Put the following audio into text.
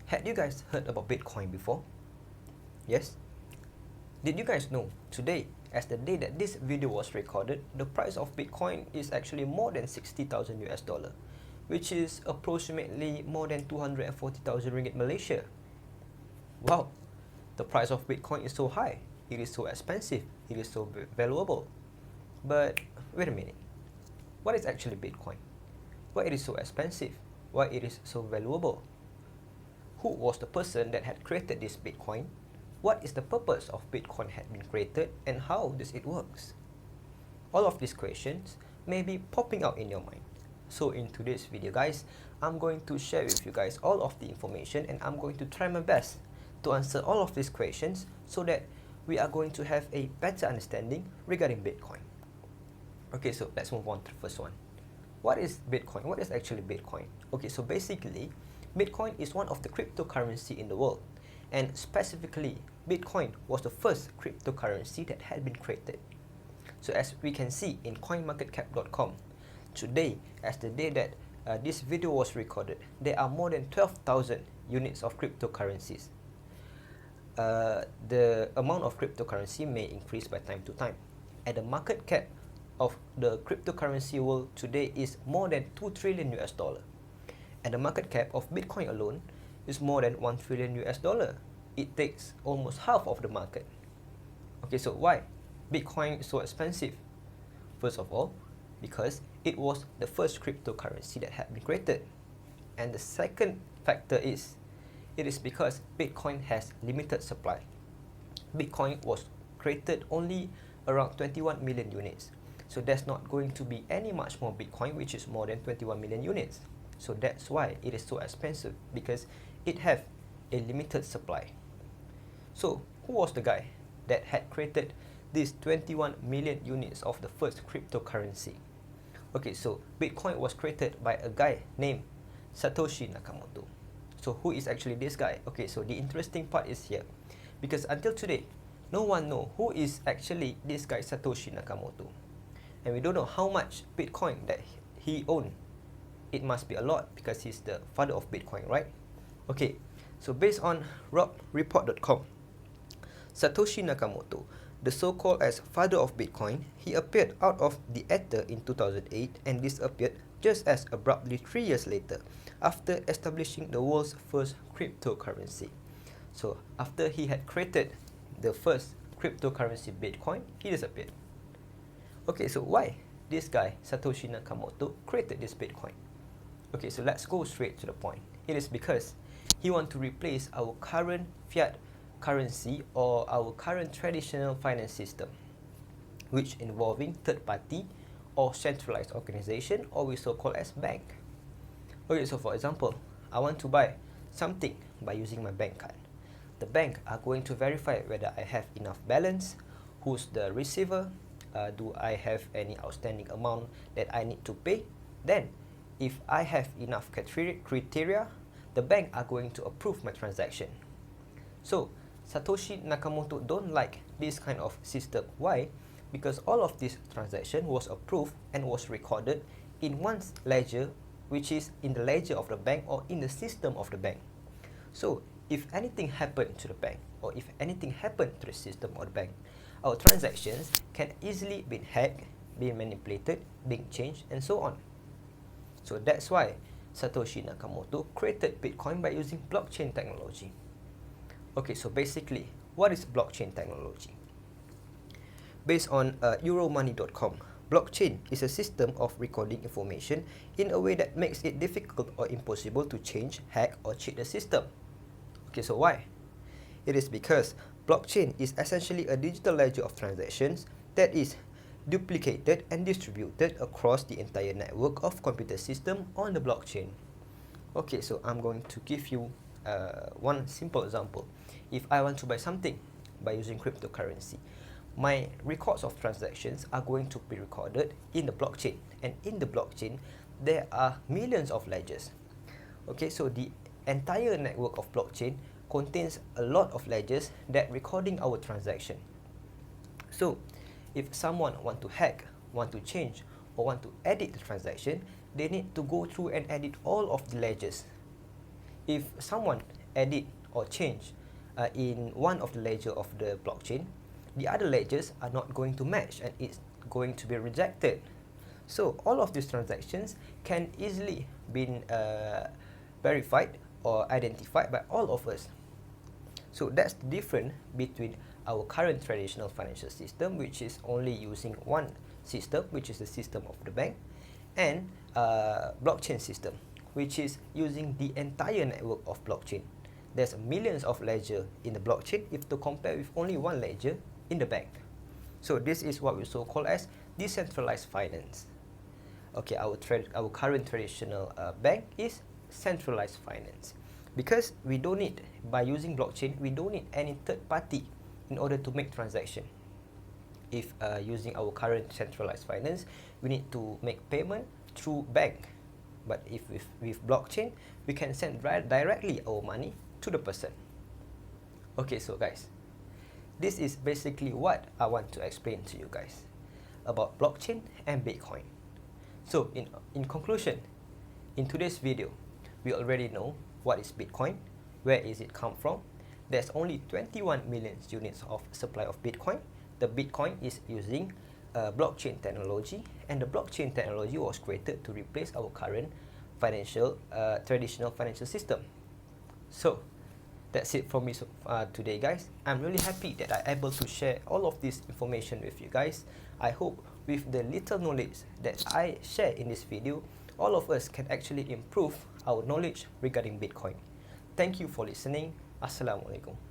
Had you guys heard about Bitcoin before? Yes? Did you guys know today, as the day that this video was recorded, the price of Bitcoin is actually more than 60,000 US dollar, which is approximately more than 240,000 ringgit Malaysia. Wow, the price of Bitcoin is so high, it is so expensive, it is so valuable. But wait a minute, what is actually Bitcoin? Why it is so expensive? Why it is so valuable? Who was the person that had created this Bitcoin? What is the purpose of Bitcoin had been created, and how does it works? All of these questions may be popping out in your mind. So in today's video guys, I'm going to share with you guys all of the information, and I'm going to try my best to answer all of these questions so that we are going to have a better understanding regarding Bitcoin. Okay, so let's move on to the first one. What is Bitcoin? What is actually Bitcoin? Okay, so basically, Bitcoin is one of the cryptocurrency in the world, and specifically, Bitcoin was the first cryptocurrency that had been created. So as we can see in coinmarketcap.com, today, as the day that this video was recorded, there are more than 12,000 units of cryptocurrencies. The amount of cryptocurrency may increase by time to time, and the market cap of the cryptocurrency world today is more than 2 trillion US dollar, and the market cap of Bitcoin alone is more than 1 trillion US dollar. It takes almost half of the market. Okay, so why Bitcoin is so expensive? First of all, because it was the first cryptocurrency that had been created, and the second factor is it is because Bitcoin has limited supply. Bitcoin was created only around 21 million units, so there's not going to be any much more Bitcoin which is more than 21 million units. So that's why it is so expensive, because it have a limited supply. So who was the guy that had created these 21 million units of the first cryptocurrency? Okay, so Bitcoin was created by a guy named Satoshi Nakamoto. So who is actually this guy? Okay, so the interesting part is here, because until today, no one know who is actually this guy Satoshi Nakamoto, and we don't know how much Bitcoin that he owned. It must be a lot, because he's the father of Bitcoin, right? Okay, so based on robreport.com, Satoshi Nakamoto, the so-called as father of Bitcoin, he appeared out of the ether in 2008 and disappeared just as abruptly 3 years later, after establishing the world's first cryptocurrency. So after he had created the first cryptocurrency Bitcoin, he disappeared. Okay, so why this guy Satoshi Nakamoto created this Bitcoin? Okay, so let's go straight to the point. It is because he wants to replace our current fiat currency or our current traditional finance system, which involving third party or centralized organization, or we so called as bank. Okay, so for example, I want to buy something by using my bank card. The bank are going to verify whether I have enough balance, who's the receiver, do I have any outstanding amount that I need to pay. Then if I have enough criteria, the bank are going to approve my transaction. So Satoshi Nakamoto don't like this kind of system. Why? Because all of this transaction was approved and was recorded in one ledger, which is in the ledger of the bank or in the system of the bank. So if anything happened to the bank, or if anything happened to the system or the bank, our transactions can easily be hacked, be manipulated, being changed, and so on. So that's why Satoshi Nakamoto created Bitcoin by using blockchain technology. Okay, so basically, what is blockchain technology? Based on Euromoney.com, blockchain is a system of recording information in a way that makes it difficult or impossible to change, hack, or cheat the system. Okay, so why? It is because blockchain is essentially a digital ledger of transactions that is duplicated and distributed across the entire network of computer system on the blockchain. Okay, so I'm going to give you one simple example. If I want to buy something by using cryptocurrency, my records of transactions are going to be recorded in the blockchain, and in the blockchain there are millions of ledgers. Okay, so the entire network of blockchain contains a lot of ledgers that recording our transaction. So if someone want to hack, want to change, or want to edit the transaction, they need to go through and edit all of the ledgers. If someone edit or change in one of the ledger of the blockchain, the other ledgers are not going to match and it's going to be rejected. So all of these transactions can easily be verified or identified by all of us. So that's the difference between our current traditional financial system, which is only using one system, which is the system of the bank, and blockchain system, which is using the entire network of blockchain. There's millions of ledger in the blockchain if to compare with only one ledger in the bank. So this is what we so call as decentralized finance. Okay, our current traditional bank is centralized finance, because we don't need, by using blockchain, we don't need any third party in order to make transaction. If using our current centralized finance, we need to make payment through bank, but if with blockchain, we can send directly our money to the person. Okay, so guys, this is basically what I want to explain to you guys about blockchain and Bitcoin. So in conclusion, in today's video, we already know what is Bitcoin, where is it come from. There's only 21 million units of supply of Bitcoin. The Bitcoin is using blockchain technology, and the blockchain technology was created to replace our current traditional financial system. So that's it from me today, guys. I'm really happy that I'm able to share all of this information with you guys. I hope with the little knowledge that I share in this video, all of us can actually improve our knowledge regarding Bitcoin. Thank you for listening. Assalamualaikum.